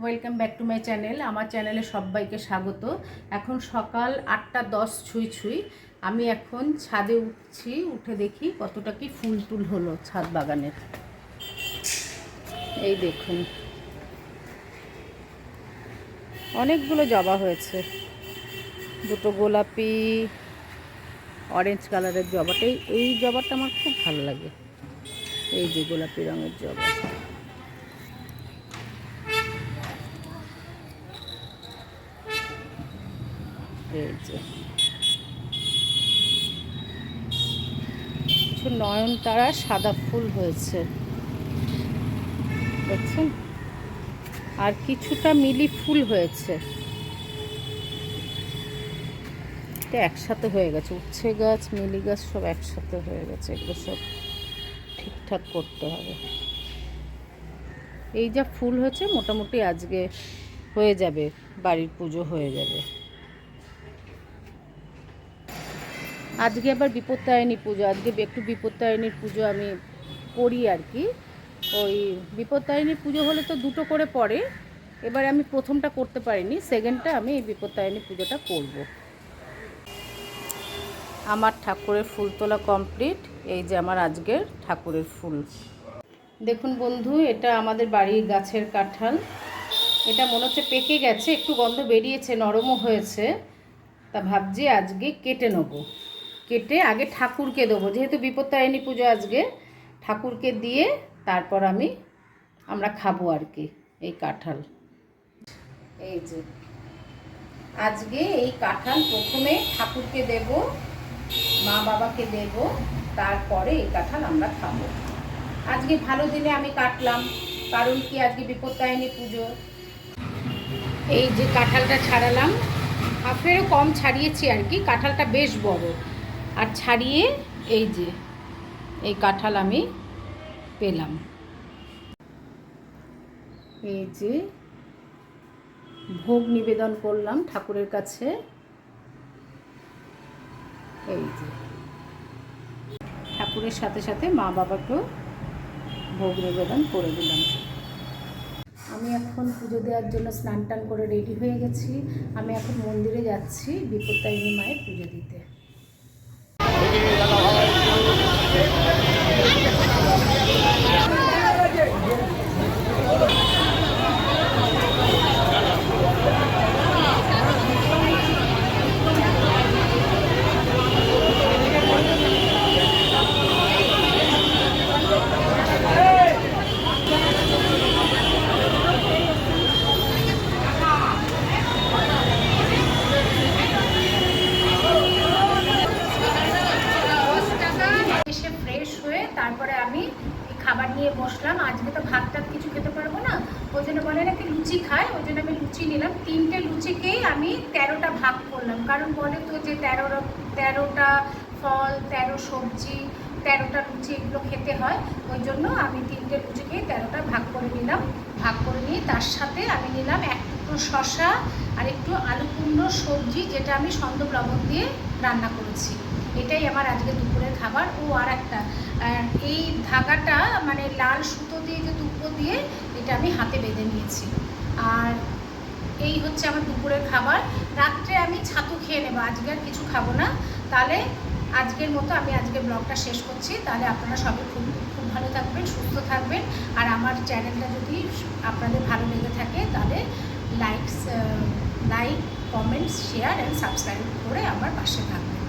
Welcome back to my channel. আমার চ্যানেলে সবাইকে স্বাগত। এখন সকাল 8:10 ছুঁই ছুঁই। আমি এখন ছাদে উঠছি, উঠে দেখি কতটা কি ফুল টুল হলো ছাদ বাগানের। এই দেখুন অনেকগুলো জবা হয়েছে, দুটো গোলাপি অরেঞ্জ কালারের জবাটাই, এই জবাটা আমার খুব ভালো লাগে। এই যে গোলাপি রঙের জবা, এই যে কিছু নয়নতারা সাদা ফুল হয়েছে দেখছেন, আর কিছুটা মিলি ফুল হয়েছে। এটা একসাথে হয়ে গেছে, উচ্ছে গাছ মিলি গাছ সব একসাথে হয়ে গেছে। এগুলো সব ঠিকঠাক করতে হবে। এই যা ফুল হয়েছে মোটামুটি আজকে হয়ে যাবে, বাড়ির পুজো হয়ে যাবে। আজকে আবার বিপত্তারিণী পুজো, আজকে একটু বিপত্তারিণীর পুজো আমি করি আর কি। ওই বিপত্তারিণীর পুজো হলে তো দুটো করে পড়ে, এবার আমি প্রথমটা করতে পারিনি, সেকেন্ডটা আমি এই বিপত্তারিণী পুজোটা করব। আমার ঠাকুরের ফুল তোলা কমপ্লিট। এই যে আমার আজকের ঠাকুরের ফুল। দেখুন বন্ধু, এটা আমাদের বাড়ির গাছের কাঁঠাল। এটা মনে হচ্ছে পেকে গেছে, একটু গন্ধ বেরিয়েছে, নরমও হয়েছে। তা ভাবছি আজকে কেটে নেবো, কেটে আগে ঠাকুরকে দেবো, যেহেতু বিপত্তারিণী পুজো আজকে, ঠাকুরকে দিয়ে তারপর আমরা খাবো আর কি এই কাঁঠাল। এই যে আজকে এই কাঁঠাল প্রথমে ঠাকুরকে দেব, মা বাবাকে দেব, তারপরে এই কাঁঠাল আমরা খাবো। আজকে ভালো দিনে আমি কাটলাম, কারণ কি আজকে বিপত্তারিণী পুজো। এই যে কাঁঠালটা ছাড়ালাম, হাফেরও কম ছাড়িয়েছি আর কি, কাঁঠালটা বেশ বড়। আর ছাড়িয়ে এই যে এই কাঁঠাল আমি পেলাম। এই যে ভোগ নিবেদন করলাম ঠাকুরের কাছে। এই যে ঠাকুরের সাথে সাথে মা বাবাকেও ভোগ নিবেদন করে দিলাম। আমি এখন পুজো দেওয়ার জন্য স্নান টান করে রেডি হয়ে গেছি। আমি এখন মন্দিরে যাচ্ছি বিপত্তারিণী মায়ের পুজো দিতে। তারপরে আমি খাবার নিয়ে বসলাম। আজকে তো ভাত টাত কিছু খেতে পারবো না, ওই জন্য বলে নাকি লুচি খায়, ওই জন্য আমি লুচি নিলাম। 3টে লুচিকেই আমি 13টা ভাগ করলাম, কারণ বলে তো যে 13টা ফল, 13 সবজি, 13টা লুচি এগুলো খেতে হয়। ওই জন্য আমি 3টে লুচিকেই 13টা ভাগ করে নিলাম। ভাগ করে নিয়ে তার সাথে আমি নিলাম এক টুকরো শসা আর একটু আলু কুমড়ো সবজি, যেটা আমি সন্দক লবণ দিয়ে রান্না করেছি। এটাই আমার আজকে দুপুরের খাবার। ও আর একটা, এই ধাগাটা মানে লাল সুতো দিয়ে যে দুপুর দিয়ে, এটা আমি হাতে বেঁধে নিয়েছি। আর এই হচ্ছে আমার দুপুরের খাবার। রাত্রে আমি ছাতু খেয়ে নেবো, আজকে আর কিছু খাবো না। তাহলে আজকের মতো আমি আজকে ব্লগটা শেষ করছি। তাহলে আপনারা সবাই খুব খুব ভালো থাকবেন, সুস্থ থাকবেন। আর আমার চ্যানেলটা যদি আপনাদের ভালো লেগে থাকে তাহলে like, comments, share and subscribe করে আমার পাশে থাকবেন।